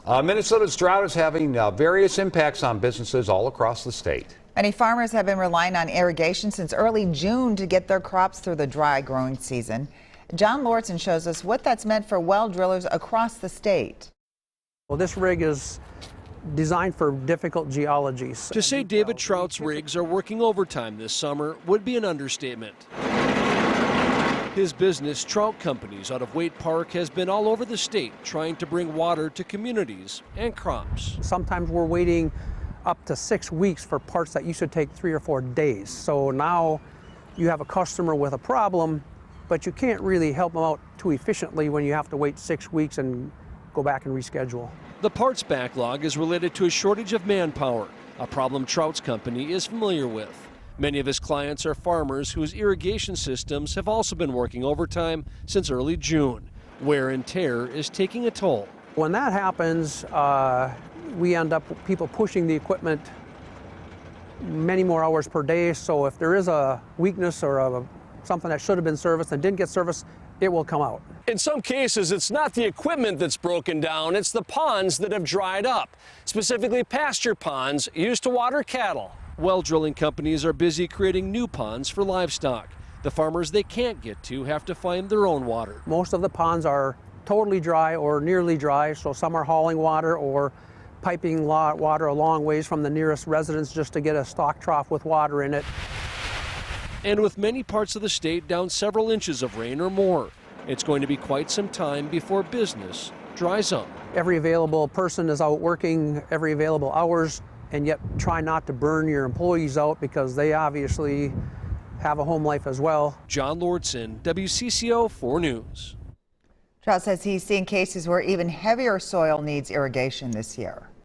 Minnesota's drought is having various impacts on businesses all across the state. Many farmers have been relying on irrigation since early June to get their crops through the dry growing season. John Lauritsen shows us what that's meant for well drillers across the state. Well, this rig is designed for difficult geologies. To say David Trout's rigs are working overtime this summer would be an understatement. His business, Trout Companies, out of Waite Park, has been all over the state trying to bring water to communities and crops. Sometimes we're waiting up to 6 weeks for parts that used to take 3 or 4 days. So now you have a customer with a problem, but you can't really help them out too efficiently when you have to wait 6 weeks and go back and reschedule. The parts backlog is related to a shortage of manpower, a problem Trout's company is familiar with. Many of his clients are farmers whose irrigation systems have also been working overtime since early June. Wear and tear is taking a toll. When that happens, we end up with people pushing the equipment many more hours per day. So if there is a weakness or something that should have been serviced and didn't get serviced, it will come out. In some cases, it's not the equipment that's broken down, it's the ponds that have dried up, specifically pasture ponds used to water cattle. Well drilling companies are busy creating new ponds for livestock. The farmers they can't get to have to find their own water. Most of the ponds are totally dry or nearly dry, so some are hauling water or piping water a long ways from the nearest residence just to get a stock trough with water in it. And with many parts of the state down several inches of rain or more, it's going to be quite some time before business dries up. Every available person is out working every available hours, and yet try not to burn your employees out because they obviously have a home life as well. John Lauritsen, WCCO 4 News. Trout says he's seeing cases where even heavier soil needs irrigation this year.